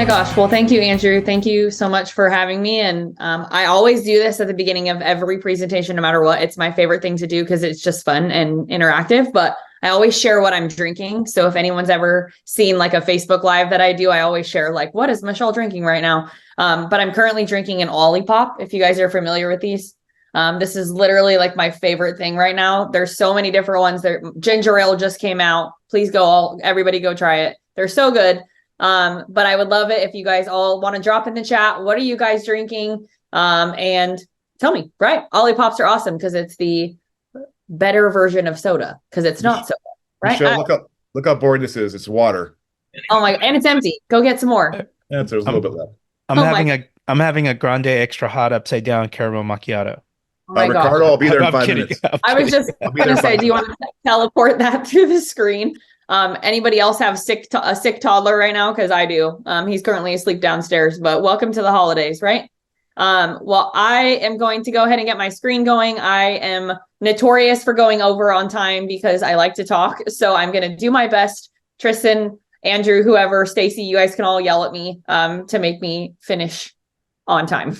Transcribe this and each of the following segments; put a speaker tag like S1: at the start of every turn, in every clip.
S1: my gosh. Well, thank you, Andrew. Thank you so much for having me. And I always do this at the beginning of every presentation, no matter what. It's my favorite thing to do because it's just fun and interactive. But I always share what I'm drinking. So if anyone's ever seen like a Facebook Live that I do, I always share like, what is Michelle drinking right now? But I'm currently drinking an Olipop, if you guys are familiar with these. This is literally like my favorite thing right now. There's so many different ones. Ginger ale just came out. Please everybody go try it. They're so good. But I would love it if you guys all want to drop in the chat. What are you guys drinking? And tell me, right? Olipops are awesome because it's the better version of soda because it's not soda, right?
S2: Michelle, look how boring this is. It's water.
S1: Oh my, and it's empty. Go get some more.
S2: Yeah, there's a little bit left.
S3: I'm having a grande extra hot upside down caramel macchiato.
S1: Oh my
S2: Ricardo,
S1: God.
S2: I'll be there in
S3: I'm
S2: 5
S3: kidding.
S2: minutes.
S1: I was just going to say, do you want to teleport that through the screen? Anybody else have a sick toddler right now? Because I do. He's currently asleep downstairs, but welcome to the holidays, right? Well, I am going to go ahead and get my screen going. I am notorious for going over on time because I like to talk. So I'm going to do my best. Tristan, Andrew, whoever, Stacy, you guys can all yell at me to make me finish on time.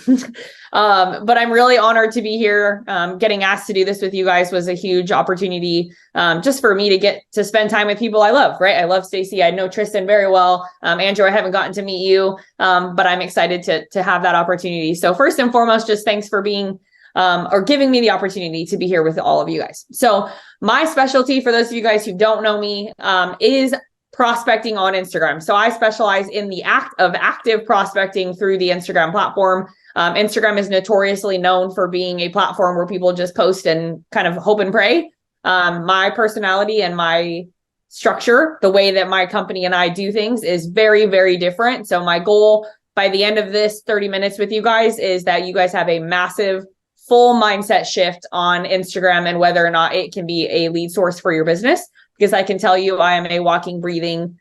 S1: But I'm really honored to be here. Getting asked to do this with you guys was a huge opportunity just for me to get to spend time with people I love, right? I love Stacy. I know Tristan very well. Andrew, I haven't gotten to meet you, but I'm excited to have that opportunity. So first and foremost, just thanks for being or giving me the opportunity to be here with all of you guys. So my specialty, for those of you guys who don't know me, is prospecting on Instagram. So I specialize in the act of active prospecting through the Instagram platform. Instagram is notoriously known for being a platform where people just post and kind of hope and pray. My personality and my structure, the way that my company and I do things is very, very different. So my goal by the end of this 30 minutes with you guys is that you guys have a massive full mindset shift on Instagram and whether or not it can be a lead source for your business. Because I can tell you I am a walking, breathing,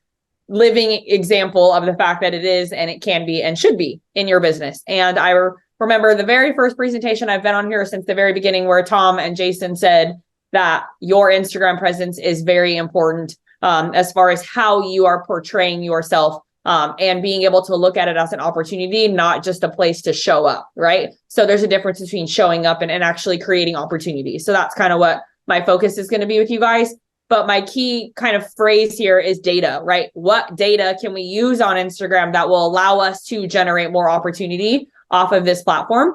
S1: living example of the fact that it is and it can be and should be in your business. And I remember the very first presentation I've been on here since the very beginning where Tom and Jason said that your Instagram presence is very important as far as how you are portraying yourself and being able to look at it as an opportunity, not just a place to show up, right? So there's a difference between showing up and actually creating opportunities. So that's kind of what my focus is going to be with you guys. But my key kind of phrase here is data, right? What data can we use on Instagram that will allow us to generate more opportunity off of this platform?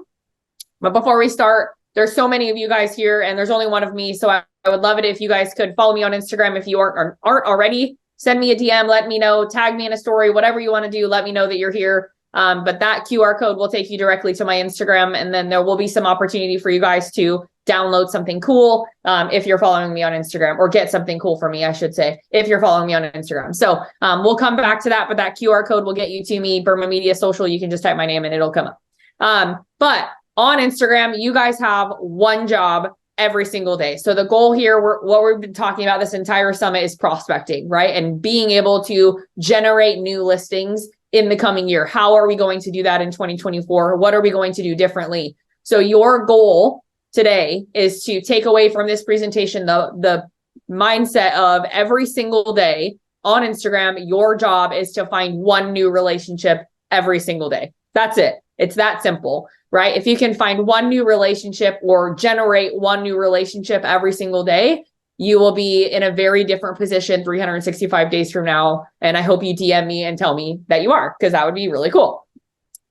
S1: But before we start, there's so many of you guys here and there's only one of me. So I would love it if you guys could follow me on Instagram. If you aren't already, send me a DM, let me know, tag me in a story, whatever you want to do, let me know that you're here. But that QR code will take you directly to my Instagram. And then there will be some opportunity for you guys to download something cool if you're following me on Instagram, or get something cool from me, I should say, if you're following me on Instagram. So we'll come back to that, but that QR code will get you to me. Burma Media Social, you can just type my name and it'll come up. But on Instagram, you guys have one job every single day. So the goal here, what we've been talking about this entire summit is prospecting, right? And being able to generate new listings in the coming year. How are we going to do that in 2024? What are we going to do differently? So your goal today is to take away from this presentation the mindset of every single day on Instagram, your job is to find one new relationship every single day. That's it. It's that simple, right? If you can find one new relationship or generate one new relationship every single day, you will be in a very different position 365 days from now. And I hope you DM me and tell me that you are, because that would be really cool.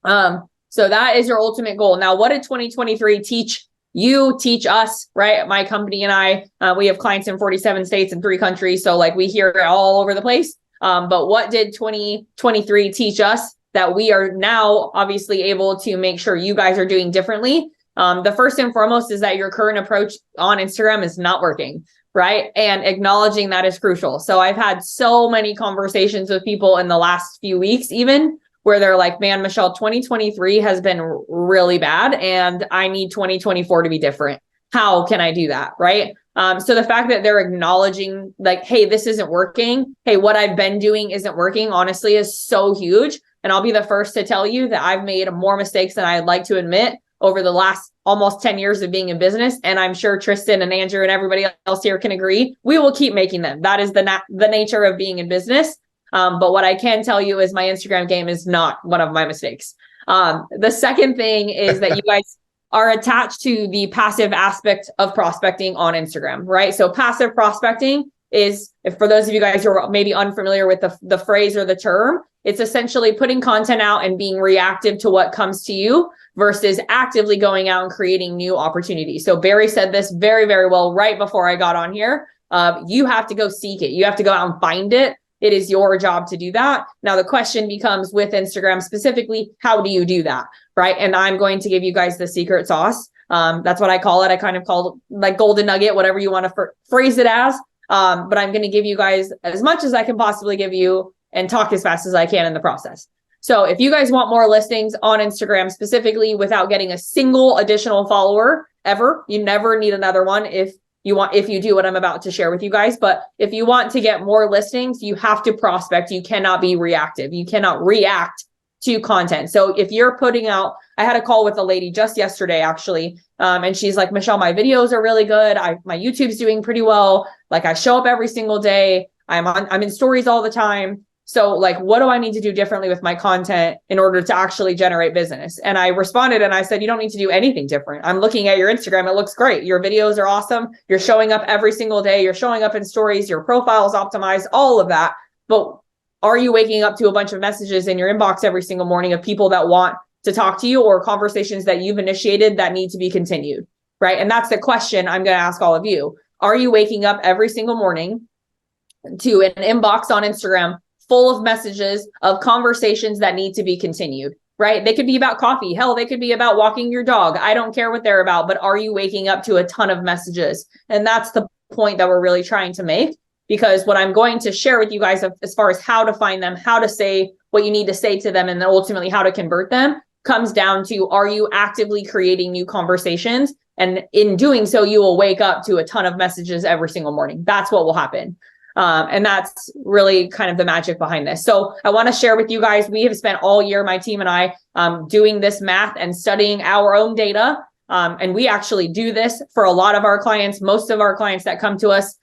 S1: So that is your ultimate goal. Now, what did 2023 teach you, teach us, right? My company and I, we have clients in 47 states and 3 countries. So like we hear it all over the place. But what did 2023 teach us that we are now obviously able to make sure you guys are doing differently? The first and foremost is that your current approach on Instagram is not working, right? And acknowledging that is crucial. So I've had so many conversations with people in the last few weeks, even where they're like, man, Michelle, 2023 has been really bad and I need 2024 to be different. How can I do that? Right? So the fact that they're acknowledging like, hey, this isn't working. Hey, what I've been doing isn't working, honestly, is so huge. And I'll be the first to tell you that I've made more mistakes than I'd like to admit over the last almost 10 years of being in business. And I'm sure Tristan and Andrew and everybody else here can agree. We will keep making them. That is the nature of being in business. But what I can tell you is my Instagram game is not one of my mistakes. The second thing is that you guys are attached to the passive aspect of prospecting on Instagram, right? So passive prospecting is, if for those of you guys who are maybe unfamiliar with the phrase or the term, it's essentially putting content out and being reactive to what comes to you versus actively going out and creating new opportunities. So Barry said this very, very well right before I got on here. You have to go seek it. You have to go out and find it. It is your job to do that. Now, the question becomes with Instagram specifically, how do you do that, right? And I'm going to give you guys the secret sauce. That's what I call it. I kind of call it like golden nugget, whatever you want to phrase it as. But I'm going to give you guys as much as I can possibly give you and talk as fast as I can in the process. So if you guys want more listings on Instagram specifically without getting a single additional follower ever, you never need another one if you do what I'm about to share with you guys. But if you want to get more listings, you have to prospect. You cannot be reactive. You cannot react to content. So if you're putting out, I had a call with a lady just yesterday, actually. And she's like, Michelle, my videos are really good. My YouTube's doing pretty well. Like I show up every single day. I'm in stories all the time. So like, what do I need to do differently with my content in order to actually generate business? And I responded and I said, you don't need to do anything different. I'm looking at your Instagram. It looks great. Your videos are awesome. You're showing up every single day. You're showing up in stories. Your profile is optimized, all of that. But are you waking up to a bunch of messages in your inbox every single morning of people that want to talk to you or conversations that you've initiated that need to be continued, right? And that's the question I'm going to ask all of you. Are you waking up every single morning to an inbox on Instagram full of messages of conversations that need to be continued, right? They could be about coffee. Hell, they could be about walking your dog. I don't care what they're about, but are you waking up to a ton of messages? And that's the point that we're really trying to make, because what I'm going to share with you guys as far as how to find them, how to say what you need to say to them, and then ultimately how to convert them comes down to, are you actively creating new conversations? And in doing so, you will wake up to a ton of messages every single morning. That's what will happen. And that's really kind of the magic behind this. So I want to share with you guys, we have spent all year, my team and I, doing this math and studying our own data. And we actually do this for a lot of our clients. Most of our clients that come to us,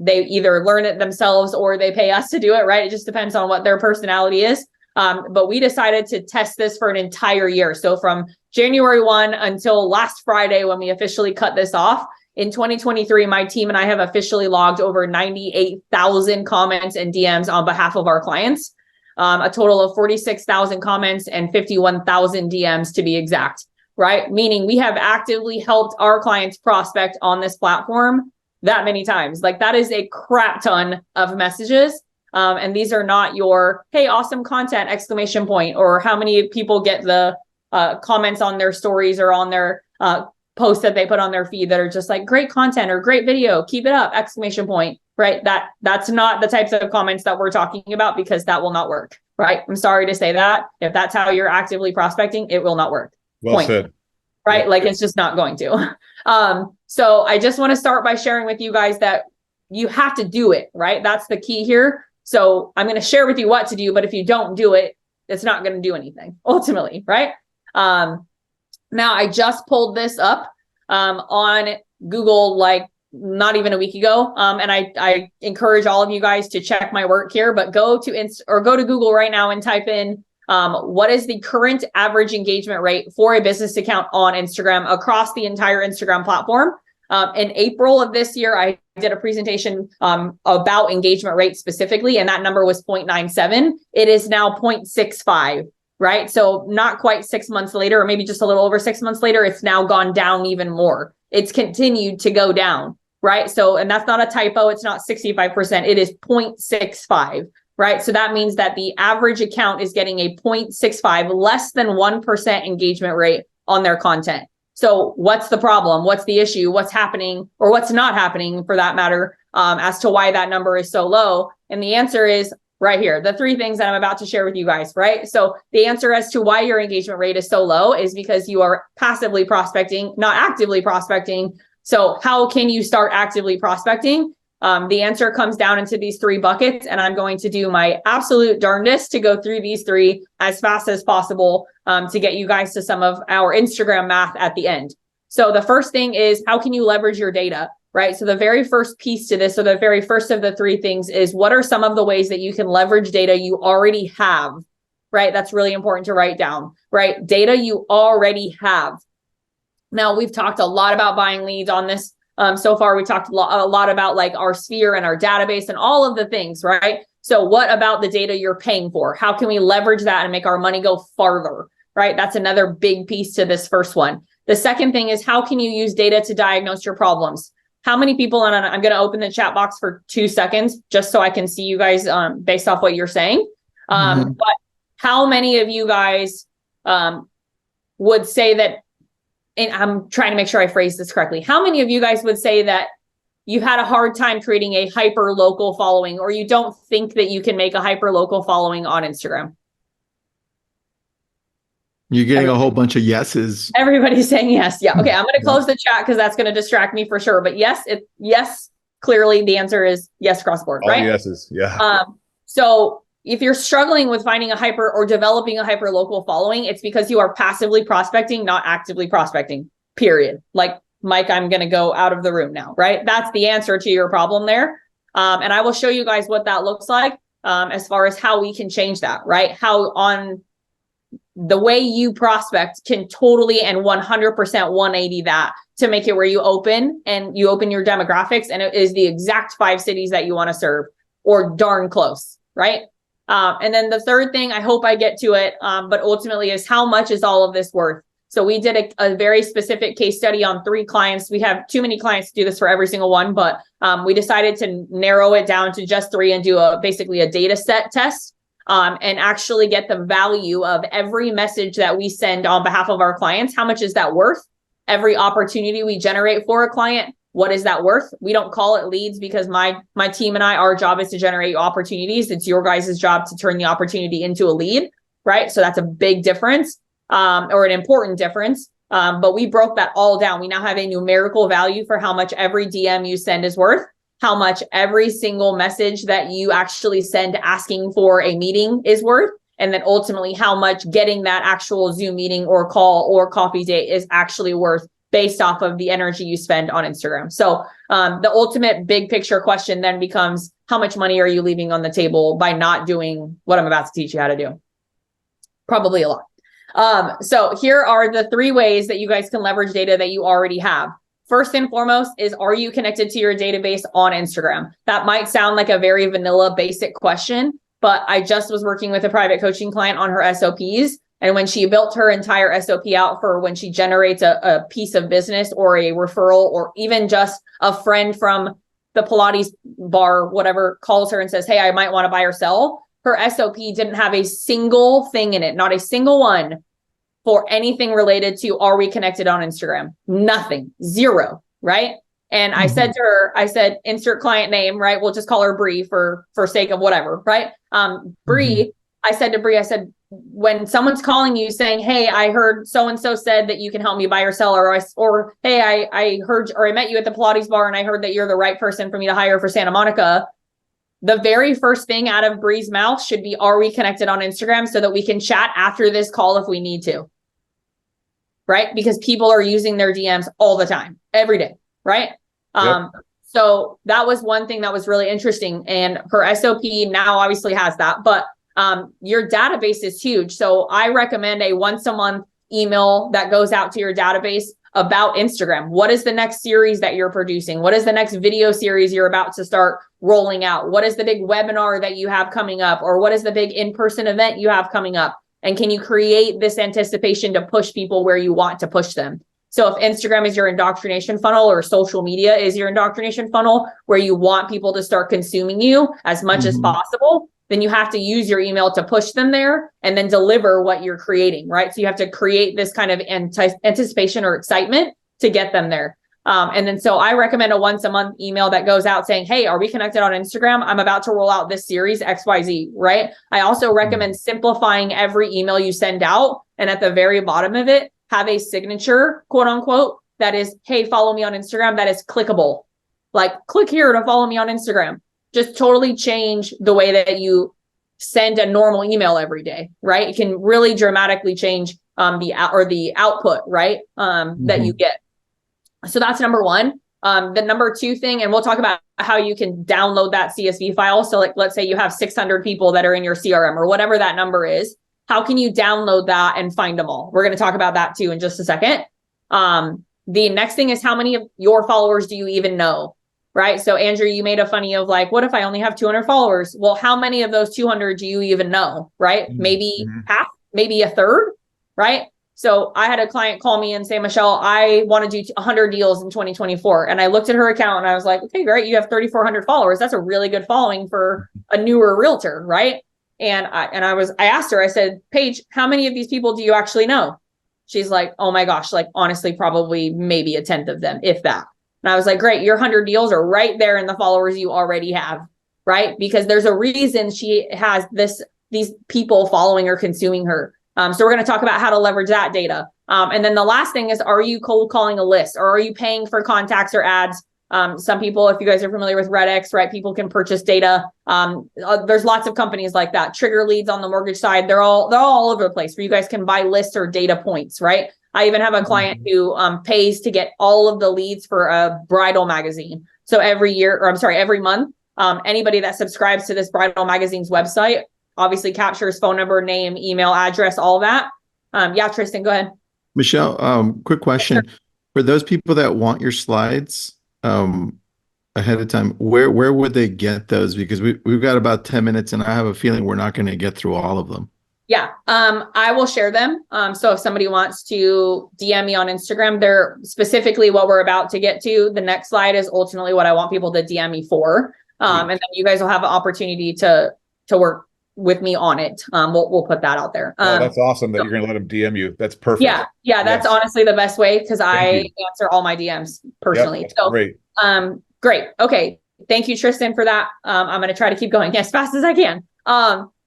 S1: they either learn it themselves or they pay us to do it, right? It just depends on what their personality is. But we decided to test this for an entire year. So from January 1 until last Friday, when we officially cut this off, in 2023, my team and I have officially logged over 98,000 comments and DMs on behalf of our clients, a total of 46,000 comments and 51,000 DMs to be exact, right? Meaning we have actively helped our clients prospect on this platform that many times. Like that is a crap ton of messages. And these are not your, hey, awesome content, exclamation point, or how many people get the comments on their stories or on their posts that they put on their feed that are just like great content or great video, keep it up, exclamation point, right? That's not the types of comments that we're talking about, because that will not work, right? I'm sorry to say that. If that's how you're actively prospecting, it will not work.
S2: Well said.
S1: Right?
S2: Yep.
S1: Like it's just not going to. So I just want to start by sharing with you guys that you have to do it, right? That's the key here. So I'm going to share with you what to do, but if you don't do it, it's not going to do anything ultimately, right? Now I just pulled this up on Google like not even a week ago. And I encourage all of you guys to check my work here, but go to Google right now and type in what is the current average engagement rate for a business account on Instagram across the entire Instagram platform. In April of this year, I did a presentation about engagement rate specifically, and that number was 0.97. It is now 0.65, right? So not quite 6 months later, or maybe just a little over 6 months later, it's now gone down even more. It's continued to go down, right? So, and that's not a typo. It's not 65%. It is 0.65, right? So that means that the average account is getting a 0.65, less than 1% engagement rate on their content. So what's the problem? What's the issue? What's happening, or what's not happening for that matter, as to why that number is so low? And the answer is right here, the three things that I'm about to share with you guys, right? So the answer as to why your engagement rate is so low is because you are passively prospecting, not actively prospecting. So how can you start actively prospecting? The answer comes down into these three buckets, and I'm going to do my absolute darndest to go through these three as fast as possible to get you guys to some of our Instagram math at the end. So the first thing is, how can you leverage your data? right? So the very first piece to this, or the very first of the three things, is what are some of the ways that you can leverage data you already have, right? That's really important to write down, right? Data you already have. Now, we've talked a lot about buying leads on this. So far, we talked a lot about like our sphere and our database and all of the things, right? So what about the data you're paying for? How can we leverage that and make our money go farther, right? That's another big piece to this first one. The second thing is, how can you use data to diagnose your problems? How many people, and I'm going to open the chat box for 2 seconds just so I can see you guys based off what you're saying. But how many of you guys would say that, and I'm trying to make sure I phrase this correctly, how many of you guys would say that you had a hard time creating a hyper local following, or you don't think that you can make a hyper local following on Instagram?
S4: You're getting a whole bunch of yeses.
S1: Everybody's saying yes. Yeah. Okay. I'm going to close the chat because that's going to distract me for sure. But yes, yes, clearly the answer is yes, cross board, right?
S2: All yeses. Yeah.
S1: So if you're struggling with finding a hyper or developing a hyper local following, it's because you are passively prospecting, not actively prospecting, period. Like, Mike, I'm going to go out of the room now, right? That's the answer to your problem there. And I will show you guys what that looks like as far as how we can change that, right? How on the way you prospect can totally and 100% 180 that to make it where you open your demographics and it is the exact 5 cities that you want to serve or darn close, right? And then the third thing, I hope I get to it, but ultimately is how much is all of this worth? So we did a very specific case study on 3 clients. We have too many clients to do this for every single one, but we decided to narrow it down to just 3 and do basically a data set test and actually get the value of every message that we send on behalf of our clients. How much is that worth? Every opportunity we generate for a client, what is that worth? We don't call it leads because my team and our job is to generate opportunities. It's your guys' job to turn the opportunity into a lead, right? So that's a big difference. Or an important difference. But we broke that all down. We now have a numerical value for how much every DM you send is worth, how much every single message that you actually send asking for a meeting is worth, and then ultimately how much getting that actual Zoom meeting or call or coffee date is actually worth based off of the energy you spend on Instagram. So the ultimate big picture question then becomes, how much money are you leaving on the table by not doing what I'm about to teach you how to do? Probably a lot. So here are the 3 ways that you guys can leverage data that you already have. First and foremost is, are you connected to your database on Instagram? That might sound like a very vanilla basic question, but I just was working with a private coaching client on her SOPs. And when she built her entire SOP out for when she generates a piece of business or a referral, or even just a friend from the Pilates bar, whatever, calls her and says, hey, I might want to buy or sell. Her SOP didn't have a single thing in it, not a single one for anything related to, are we connected on Instagram? Nothing, 0, right? And I said to her, I said, insert client name, right? We'll just call her Bree for sake of whatever, right? Bree, I said to Bree, I said, when someone's calling you saying, hey, I heard so-and-so said that you can help me buy or sell, or hey, I heard, or I met you at the Pilates bar and I heard that you're the right person for me to hire for Santa Monica. The very first thing out of Bree's mouth should be, are we connected on Instagram, so that we can chat after this call if we need to, right? Because people are using their DMs all the time, every day, right?
S2: Yep.
S1: So that was one thing that was really interesting. And her SOP now obviously has that, but your database is huge. So I recommend a once a month email that goes out to your database about Instagram. What is the next series that you're producing? What is the next video series you're about to start rolling out? What is the big webinar that you have coming up? Or what is the big in-person event you have coming up? And can you create this anticipation to push people where you want to push them? So if Instagram is your indoctrination funnel, or social media is your indoctrination funnel, where you want people to start consuming you as much as possible, then you have to use your email to push them there and then deliver what you're creating, right? So you have to create this kind of anticipation or excitement to get them there. And then so I recommend a once a month email that goes out saying, hey, are we connected on Instagram? I'm about to roll out this series XYZ, right? I also recommend simplifying every email you send out. And at the very bottom of it, have a signature, quote unquote, that is, hey, follow me on Instagram. That is clickable. Like, click here to follow me on Instagram. Just totally change the way that you send a normal email every day, right? It can really dramatically change the output, right? That you get. So that's number 1. The number two thing, and we'll talk about how you can download that CSV file. So like, let's say you have 600 people that are in your CRM or whatever that number is. How can you download that and find them all? We're going to talk about that too in just a second. The next thing is how many of your followers do you even know, right? So Andrew, you made a funny of like, what if I only have 200 followers? Well, how many of those 200 do you even know, right? Maybe half, maybe a third, right? So I had a client call me and say, Michelle, I want to do 100 deals in 2024. And I looked at her account and I was like, okay, great. You have 3,400 followers. That's a really good following for a newer realtor, right? And I asked her, I said, Paige, how many of these people do you actually know? She's like, oh my gosh, like honestly, probably maybe a tenth of them, if that. And I was like, great, your 100 deals are right there in the followers you already have, right? Because there's a reason she has these people following or consuming her. So we're going to talk about how to leverage that data. And then the last thing is, are you cold calling a list or are you paying for contacts or ads? Some people, if you guys are familiar with RedX, right, people can purchase data. There's lots of companies like that. Trigger Leads on the mortgage side, they're all over the place where you guys can buy lists or data points, right? I even have a client who pays to get all of the leads for a bridal magazine. So every month, anybody that subscribes to this bridal magazine's website obviously captures phone number, name, email, address, all that. Yeah, Tristan, go ahead.
S4: Michelle, quick question. For those people that want your slides ahead of time, where would they get those? Because we've got about 10 minutes and I have a feeling we're not going to get through all of them.
S1: Yeah, I will share them. So if somebody wants to DM me on Instagram, they're specifically what we're about to get to. The next slide is ultimately what I want people to DM me for. And then you guys will have an opportunity to work with me on it. We'll put that out there.
S2: That's awesome that you're going to let them DM you. That's perfect.
S1: Yeah, that's honestly the best way because I answer all my DMs personally.
S2: Yep, so great.
S1: Great. Okay. Thank you, Tristan, for that. I'm going to try to keep going as fast as I can.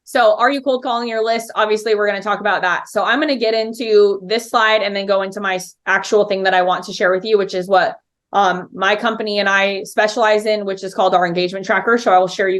S1: So are you cold calling your list? Obviously, we're going to talk about that. So I'm going to get into this slide and then go into my actual thing that I want to share with you, which is what my company and I specialize in, which is called our engagement tracker. So I will share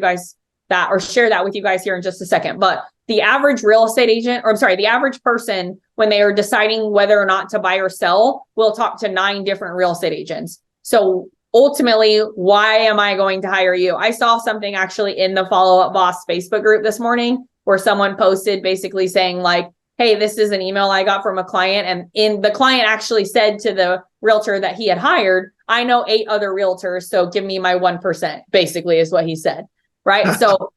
S1: that with you guys here in just a second. But the average real estate agent, the average person, when they are deciding whether or not to buy or sell, will talk to 9 different real estate agents. So ultimately, why am I going to hire you? I saw something actually in the Follow Up Boss Facebook group this morning where someone posted basically saying like, hey, this is an email I got from a client. And the client actually said to the realtor that he had hired, I know 8 other realtors, so give me my 1%, basically is what he said. Right. So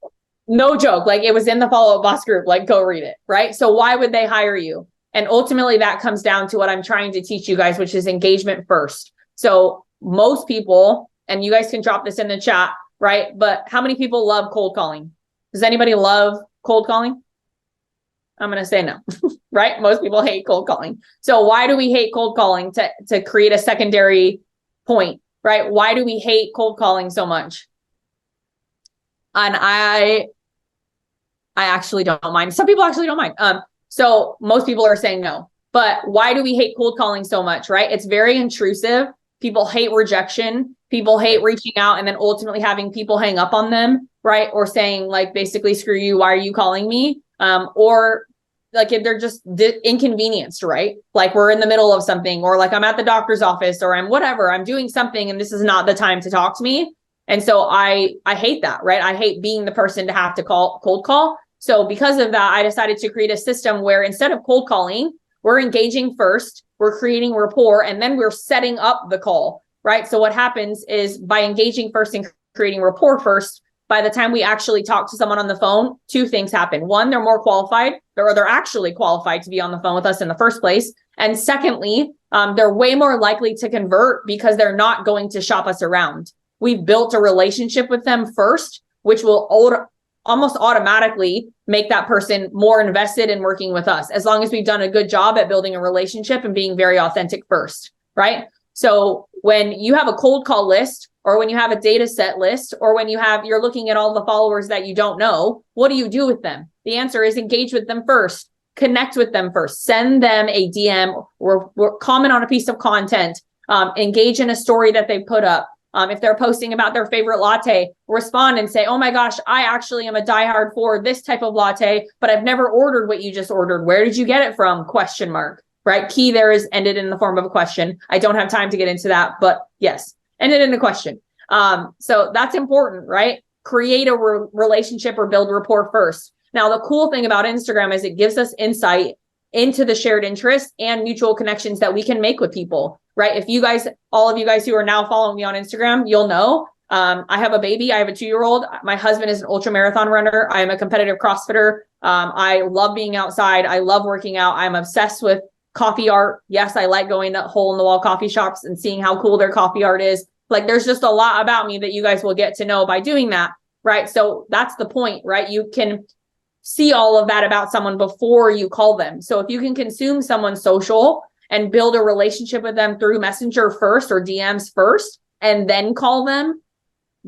S1: no joke, like it was in the Follow Up Boss group, like go read it. Right. So why would they hire you? And ultimately that comes down to what I'm trying to teach you guys, which is engagement first. So most people, and you guys can drop this in the chat, right? But how many people love cold calling? Does anybody love cold calling? I'm going to say no, right? Most people hate cold calling. So why do we hate cold calling? To create a secondary point, right? Why do we hate cold calling so much? And I actually don't mind. Some people actually don't mind. So most people are saying no. But why do we hate cold calling so much, right? It's very intrusive. People hate rejection. People hate reaching out and then ultimately having people hang up on them, right? Or saying like, basically, screw you. Why are you calling me? Or like if they're just inconvenienced, right? Like we're in the middle of something, or like I'm at the doctor's office, or I'm doing something and this is not the time to talk to me. And so I hate that, right? I hate being the person to have to cold call. So because of that, I decided to create a system where instead of cold calling, we're engaging first, we're creating rapport, and then we're setting up the call, right? So what happens is by engaging first and creating rapport first, by the time we actually talk to someone on the phone, 2 things happen. One, they're more qualified, or they're actually qualified to be on the phone with us in the first place. And secondly, they're way more likely to convert because they're not going to shop us around. We've built a relationship with them first, which will almost automatically make that person more invested in working with us, as long as we've done a good job at building a relationship and being very authentic first, right? So when you have a cold call list, or when you have a data set list, or when you're looking at all the followers that you don't know, what do you do with them? The answer is engage with them first, connect with them first, send them a DM or comment on a piece of content, engage in a story that they put up. If they're posting about their favorite latte, respond and say, oh my gosh, I actually am a diehard for this type of latte, but I've never ordered what you just ordered. Where did you get it from? ? Right? Key there is ended in the form of a question. I don't have time to get into that, but yes. ended in a question. So that's important, right? Create a relationship or build rapport first. Now, the cool thing about Instagram is it gives us insight into the shared interests and mutual connections that we can make with people, right? If you guys, all of you guys who are now following me on Instagram, you'll know I have a baby. I have a 2-year-old. My husband is an ultra marathon runner. I am a competitive CrossFitter. I love being outside. I love working out. I'm obsessed with coffee art. Yes, I like going to hole in the wall coffee shops and seeing how cool their coffee art is. Like, there's just a lot about me that you guys will get to know by doing that, right? So that's the point, right? You can see all of that about someone before you call them. So if you can consume someone's social and build a relationship with them through Messenger first or DMs first, and then call them,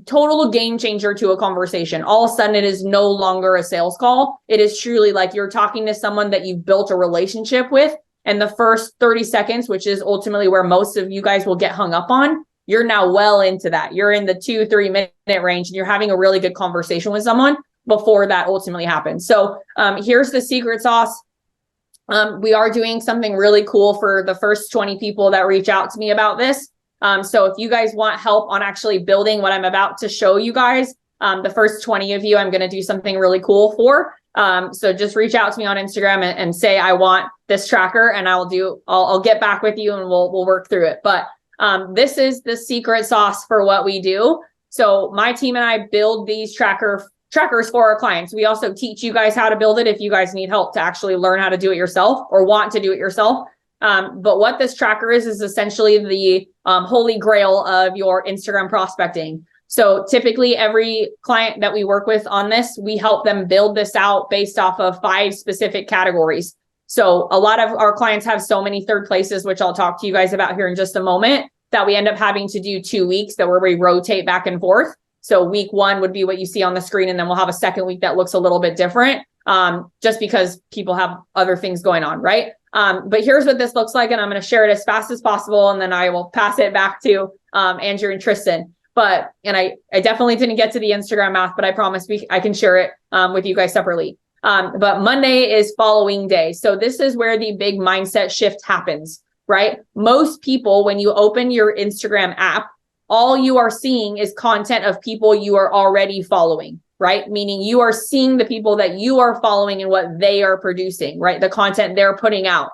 S1: total game changer to a conversation. All of a sudden, it is no longer a sales call. It is truly like you're talking to someone that you've built a relationship with. And the first 30 seconds, which is ultimately where most of you guys will get hung up on, you're now well into that. You're in the 2-3 minute range and you're having a really good conversation with someone before that ultimately happens. So here's the secret sauce. We are doing something really cool for the first 20 people that reach out to me about this. So if you guys want help on actually building what I'm about to show you guys, the first 20 of you, I'm going to do something really cool for. So just reach out to me on Instagram and say, I want this tracker, and I'll get back with you and we'll work through it. But this is the secret sauce for what we do. So my team and I build these trackers for our clients. We also teach you guys how to build it if you guys need help to actually learn how to do it yourself or want to do it yourself. But what this tracker is essentially the holy grail of your Instagram prospecting. So typically every client that we work with on this, we help them build this out based off of 5 specific categories. So a lot of our clients have so many third places, which I'll talk to you guys about here in just a moment, that we end up having to do 2 weeks where we rotate back and forth. So week 1 would be what you see on the screen, and then we'll have a second week that looks a little bit different, just because people have other things going on, right? But here's what this looks like, and I'm going to share it as fast as possible, and then I will pass it back to Andrew and Tristan. I definitely didn't get to the Instagram math, but I promise I can share it with you guys separately. But Monday is following day. So this is where the big mindset shift happens, right? Most people, when you open your Instagram app, all you are seeing is content of people you are already following, right? Meaning you are seeing the people that you are following and what they are producing, right? The content they're putting out.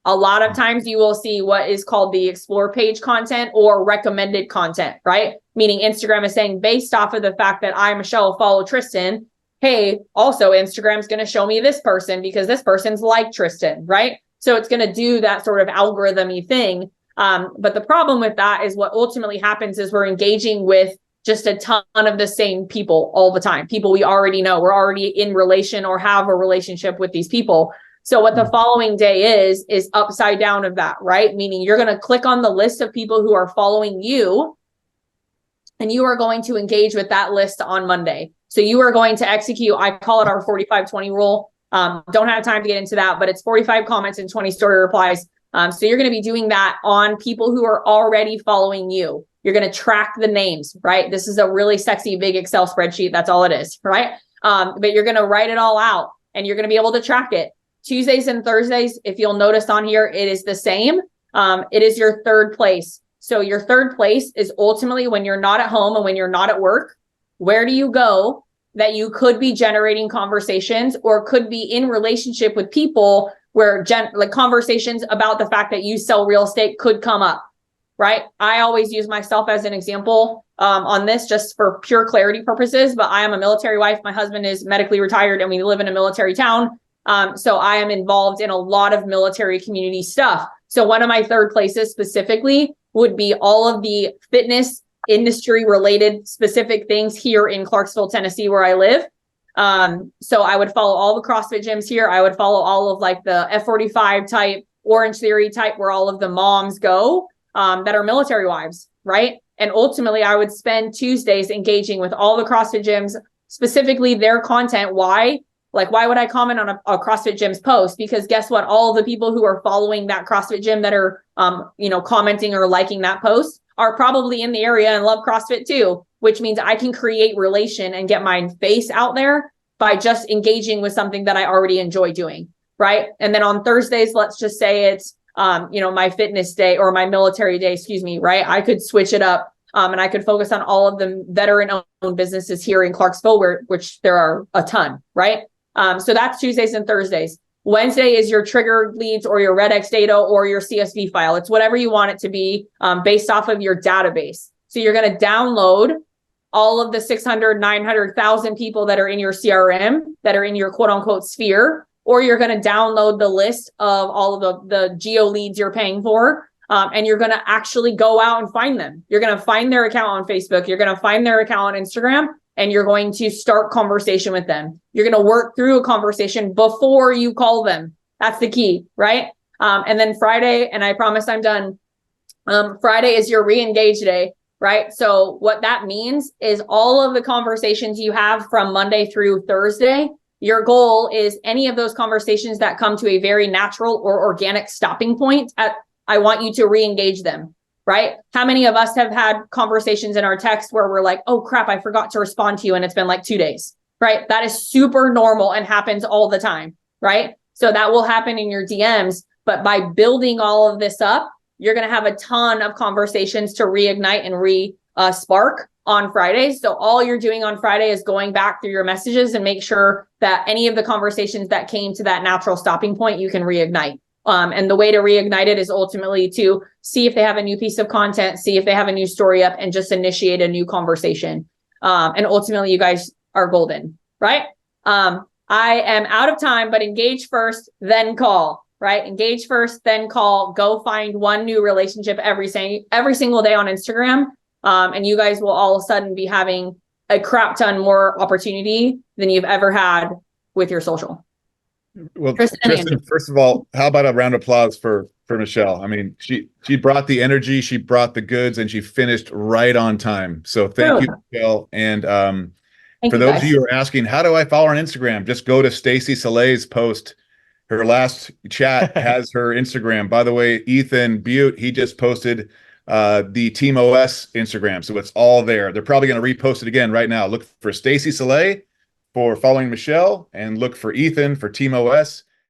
S1: A lot of times you will see what is called the explore page content or recommended content, right? Meaning Instagram is saying, based off of the fact that I, Michelle, follow Tristan, hey, also Instagram's going to show me this person because this person's like Tristan, right? So it's going to do that sort of algorithm-y thing. But the problem with that is what ultimately happens is we're engaging with just a ton of the same people all the time. People we already know. We're already in relation or have a relationship with these people. So what the following day is upside down of that, right? Meaning you're going to click on the list of people who are following you, and you are going to engage with that list on Monday. So you are going to execute, I call it our 45-20 rule. Don't have time to get into that, but it's 45 comments and 20 story replies. So you're going to be doing that on people who are already following you. You're going to track the names, right? This is a really sexy, big Excel spreadsheet. That's all it is, right? But you're going to write it all out and you're going to be able to track it. Tuesdays and Thursdays, if you'll notice on here, it is the same. It is your third place. So your third place is ultimately when you're not at home and when you're not at work, where do you go that you could be generating conversations or could be in relationship with people where conversations about the fact that you sell real estate could come up, right? I always use myself as an example on this just for pure clarity purposes, but I am a military wife. My husband is medically retired and we live in a military town. So I am involved in a lot of military community stuff. So one of my third places specifically would be all of the fitness industry related specific things here in Clarksville, Tennessee, where I live. So I would follow all the CrossFit gyms here. I would follow all of like the F45 type, Orange Theory type, where all of the moms go that are military wives, right? And ultimately I would spend Tuesdays engaging with all the CrossFit gyms, specifically their content. Why? Like, why would I comment on a CrossFit gym's post? Because guess what? All the people who are following that CrossFit gym that are, commenting or liking that post are probably in the area and love CrossFit too, which means I can create relation and get my face out there by just engaging with something that I already enjoy doing, right? And then on Thursdays, let's just say it's, my fitness day or my military day, right? I could switch it up And I could focus on all of the veteran-owned businesses here in Clarksville, which there are a ton, right? So that's Tuesdays and Thursdays. Wednesday is your trigger leads or your Red X data or your CSV file. It's whatever you want it to be based off of your database. So you're going to download all of the 600, 900,000 people that are in your CRM, that are in your quote unquote sphere, or you're going to download the list of all of the geo leads you're paying for. And you're going to actually go out and find them. You're going to find their account on Facebook. You're going to find their account on Instagram, and you're going to start conversation with them. You're going to work through a conversation before you call them. That's the key, right? And then Friday, and I promise I'm done. Friday is your re-engage day, right? So what that means is all of the conversations you have from Monday through Thursday, your goal is any of those conversations that come to a very natural or organic stopping point I want you to re-engage them, right? How many of us have had conversations in our text where we're like, oh crap, I forgot to respond to you and it's been like 2 days, right? That is super normal and happens all the time, right? So that will happen in your DMs, but by building all of this up, you're going to have a ton of conversations to reignite and spark on Fridays. So all you're doing on Friday is going back through your messages and make sure that any of the conversations that came to that natural stopping point, you can reignite. And the way to reignite it is ultimately to see if they have a new piece of content, see if they have a new story up, and just initiate a new conversation. And ultimately, you guys are golden, right? I am out of time, but engage first, then call, right? Engage first, then call. Go find one new relationship every single day on Instagram. And you guys will all of a sudden be having a crap ton more opportunity than you've ever had with your social.
S2: Well, Tristan, first of all, how about a round of applause for Michelle? I mean, she brought the energy, she brought the goods, and she finished right on time. So thank you, Michelle. And for those of you who are asking, how do I follow her on Instagram? Just go to Stacy Soleil's post. Her last chat has her Instagram. By the way, Ethan Butte, he just posted the Team OS Instagram. So it's all there. They're probably going to repost it again right now. Look for Stacy Soleil for following Michelle, and look for Ethan for Team OS.